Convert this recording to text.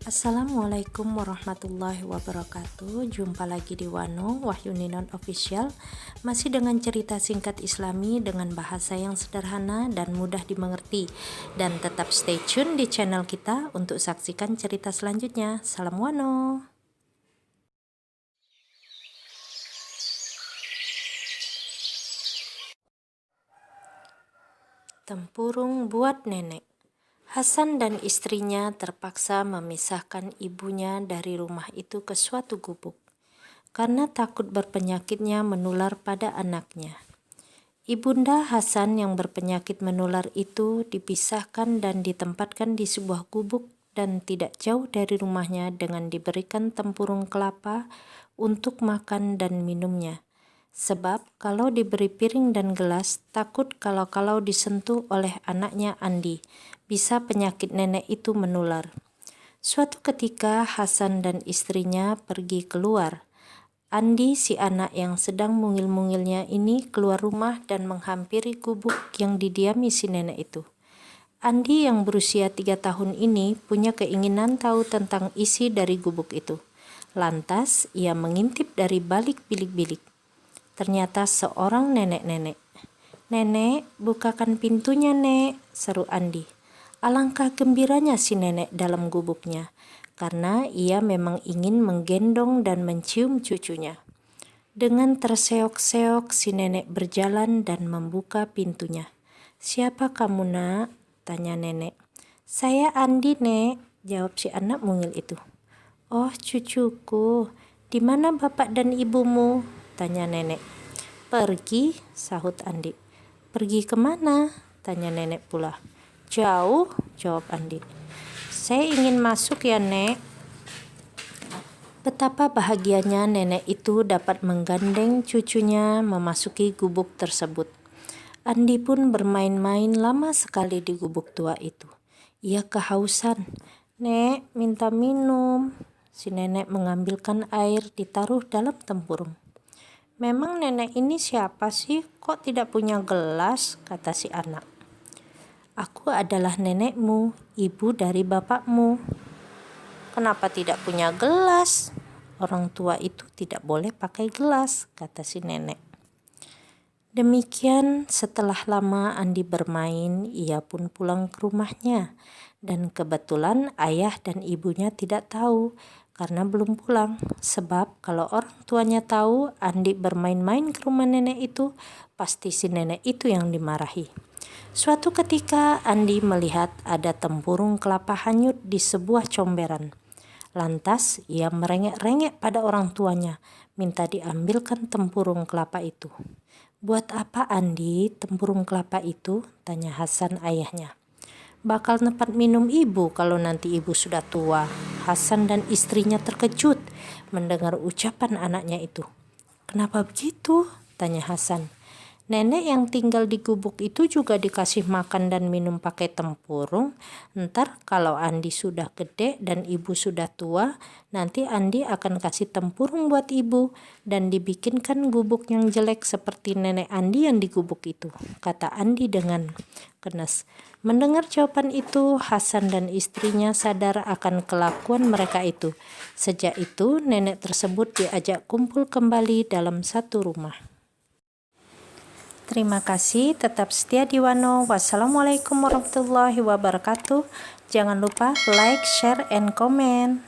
Assalamualaikum warahmatullahi wabarakatuh. Jumpa lagi di Wano Wahyu Ninon Official. Masih dengan cerita singkat Islami dengan bahasa yang sederhana dan mudah dimengerti. Dan tetap stay tune di channel kita untuk saksikan cerita selanjutnya. Salam Wano. Tempurung buat nenek. Hasan dan istrinya terpaksa memisahkan ibunya dari rumah itu ke suatu gubuk, karena takut berpenyakitnya menular pada anaknya. Ibunda Hasan yang berpenyakit menular itu dipisahkan dan ditempatkan di sebuah gubuk dan tidak jauh dari rumahnya dengan diberikan tempurung kelapa untuk makan dan minumnya. Sebab kalau diberi piring dan gelas, takut kalau disentuh oleh anaknya Andi, bisa penyakit nenek itu menular. Suatu ketika Hasan dan istrinya pergi keluar. Andi, si anak yang sedang mungil-mungilnya ini, keluar rumah dan menghampiri gubuk yang didiami si nenek itu. Andi yang berusia 3 tahun ini punya keinginan tahu tentang isi dari gubuk itu. Lantas ia mengintip dari balik bilik-bilik. Ternyata seorang nenek-nenek. "Nenek, bukakan pintunya, Nek," seru Andi. Alangkah gembiranya si nenek dalam gubuknya, karena ia memang ingin menggendong dan mencium cucunya. Dengan terseok-seok si nenek berjalan dan membuka pintunya. "Siapa kamu, Nak?" tanya nenek. "Saya Andi, Nek," jawab si anak mungil itu. "Oh, cucuku, di mana bapak dan ibumu?" tanya nenek. "Pergi," sahut Andi. "Pergi kemana?" tanya nenek pula. "Jauh," jawab Andi. "Saya ingin masuk ya, Nek." Betapa bahagianya nenek itu dapat menggandeng cucunya memasuki gubuk tersebut. Andi pun bermain-main lama sekali di gubuk tua itu. Ia kehausan. "Nek, minta minum." Si nenek mengambilkan air ditaruh dalam tempurung. "Memang nenek ini siapa sih? Kok tidak punya gelas?" kata si anak. "Aku adalah nenekmu, ibu dari bapakmu." "Kenapa tidak punya gelas?" "Orang tua itu tidak boleh pakai gelas," kata si nenek. Demikian setelah lama Andi bermain, ia pun pulang ke rumahnya. Dan kebetulan ayah dan ibunya tidak tahu karena belum pulang. Sebab kalau orang tuanya tahu Andi bermain-main ke rumah nenek itu, pasti si nenek itu yang dimarahi. Suatu ketika Andi melihat ada tempurung kelapa hanyut di sebuah comberan. Lantas ia merengek-rengek pada orang tuanya, minta diambilkan tempurung kelapa itu. "Buat apa, Andi, tempurung kelapa itu?" tanya Hasan ayahnya. "Bakal tempat minum ibu kalau nanti ibu sudah tua." Hasan dan istrinya terkejut mendengar ucapan anaknya itu. "Kenapa begitu?" tanya Hasan. "Nenek yang tinggal di gubuk itu juga dikasih makan dan minum pakai tempurung. Ntar kalau Andi sudah gede dan ibu sudah tua, nanti Andi akan kasih tempurung buat ibu dan dibikinkan gubuk yang jelek seperti nenek Andi yang di gubuk itu," kata Andi dengan kenes. Mendengar jawaban itu, Hasan dan istrinya sadar akan kelakuan mereka itu. Sejak itu, nenek tersebut diajak kumpul kembali dalam satu rumah. Terima kasih, tetap setia di Wano. Wassalamualaikum warahmatullahi wabarakatuh. Jangan lupa like, share, and comment.